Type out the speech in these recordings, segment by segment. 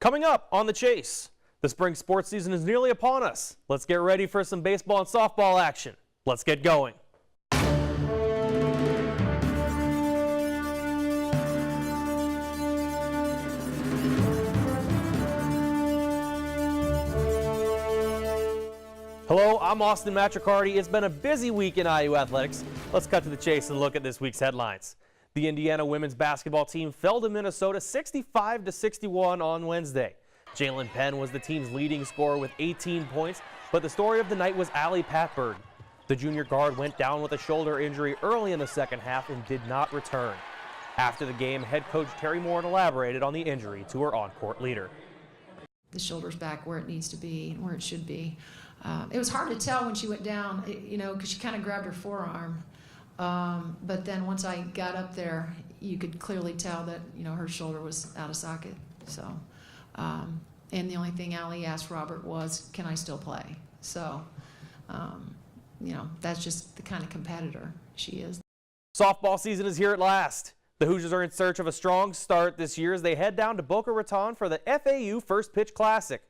Coming up on The Chase, the spring sports season is nearly upon us. Let's get ready for some baseball and softball action. Let's get going. Hello, I'm Auston Matricardi. It's been a busy week in IU athletics. Let's cut to the chase and look at this week's headlines. The Indiana women's basketball team fell to Minnesota 65-61 on Wednesday. Jalen Penn was the team's leading scorer with 18 points, but the story of the night was Allie Patberg. The junior guard went down with a shoulder injury early in the second half and did not return. After the game, head coach Terry Moore elaborated on the injury to her on-court leader. The shoulder's back where it needs to be, where it should be. It was hard to tell when she went down, because she kind of grabbed her forearm. But then once I got up there, you could clearly tell that, her shoulder was out of socket. So, and the only thing Allie asked Robert was, can I still play? So, that's just the kind of competitor she is. Softball season is here at last. The Hoosiers are in search of a strong start this year as they head down to Boca Raton for the FAU First Pitch Classic.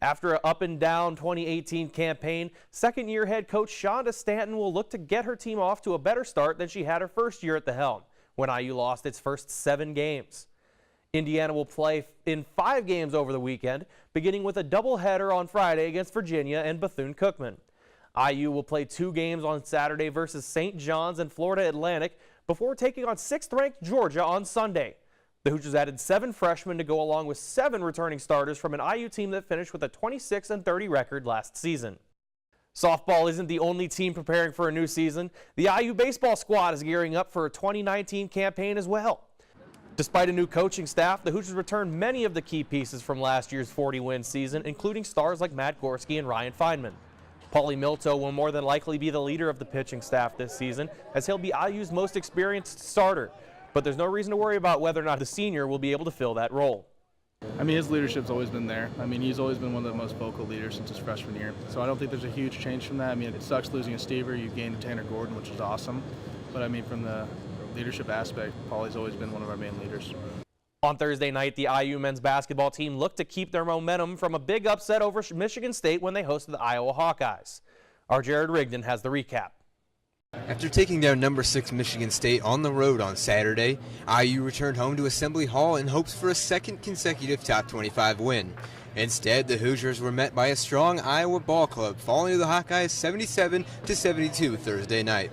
After an up-and-down 2018 campaign, second-year head coach Shonda Stanton will look to get her team off to a better start than she had her first year at the helm, when IU lost its first 7 games. Indiana will play in 5 games over the weekend, beginning with a doubleheader on Friday against Virginia and Bethune-Cookman. IU will play 2 games on Saturday versus St. John's and Florida Atlantic before taking on 6th-ranked Georgia on Sunday. The Hoosiers added 7 freshmen to go along with 7 returning starters from an IU team that finished with a 26-30 record last season. Softball isn't the only team preparing for a new season. The IU baseball squad is gearing up for a 2019 campaign as well. Despite a new coaching staff, the Hoosiers returned many of the key pieces from last year's 40-win season, including stars like Matt Gorski and Ryan Feynman. Paulie Milto will more than likely be the leader of the pitching staff this season, as he'll be IU's most experienced starter. But there's no reason to worry about whether or not the senior will be able to fill that role. His leadership's always been there. He's always been one of the most vocal leaders since his freshman year. So I don't think there's a huge change from that. It sucks losing a Stever. You've gained a Tanner Gordon, which is awesome. But from the leadership aspect, Paulie's always been one of our main leaders. On Thursday night, the IU men's basketball team looked to keep their momentum from a big upset over Michigan State when they hosted the Iowa Hawkeyes. Our Jared Rigdon has the recap. After taking down number 6 Michigan State on the road on Saturday, IU returned home to Assembly Hall in hopes for a second consecutive top 25 win. Instead, the Hoosiers were met by a strong Iowa ball club, falling to the Hawkeyes 77-72 Thursday night.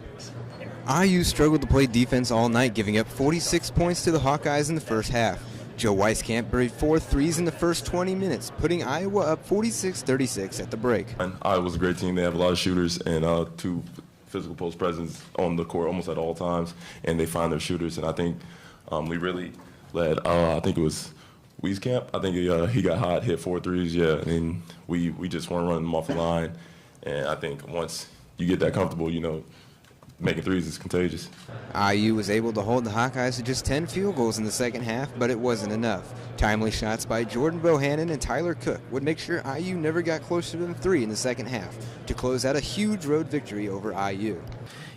IU struggled to play defense all night, giving up 46 points to the Hawkeyes in the first half. Joe Weiskamp buried 4 threes in the first 20 minutes, putting Iowa up 46-36 at the break. Iowa's a great team. They have a lot of shooters and 2 physical post presence on the court almost at all times, and they find their shooters. And I think we really led. I think it was Wieskamp. I think he got hot, hit 4 threes. Yeah, and we just weren't running them off the line. And I think once you get that comfortable, making threes is contagious. IU was able to hold the Hawkeyes to just 10 field goals in the second half, but it wasn't enough. Timely shots by Jordan Bohannon and Tyler Cook would make sure IU never got closer than 3 in the second half to close out a huge road victory over IU.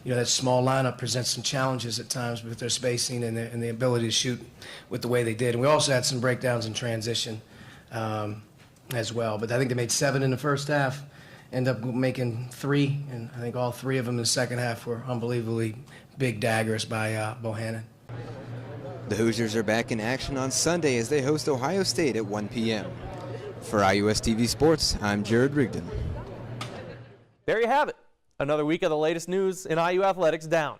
That small lineup presents some challenges at times with their spacing and the ability to shoot with the way they did. And we also had some breakdowns in transition as well. But I think they made 7 in the first half, ended up making 3, and I think all 3 of them in the second half were unbelievably big daggers by Bohannon. The Hoosiers are back in action on Sunday as they host Ohio State at 1 p.m. For IUS TV Sports, I'm Jared Rigdon. There you have it. Another week of the latest news in IU athletics down.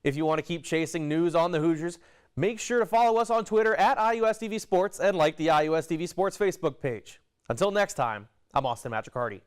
If you want to keep chasing news on the Hoosiers, make sure to follow us on Twitter at IUS TV Sports and like the IUS TV Sports Facebook page. Until next time, I'm Auston Matricardi.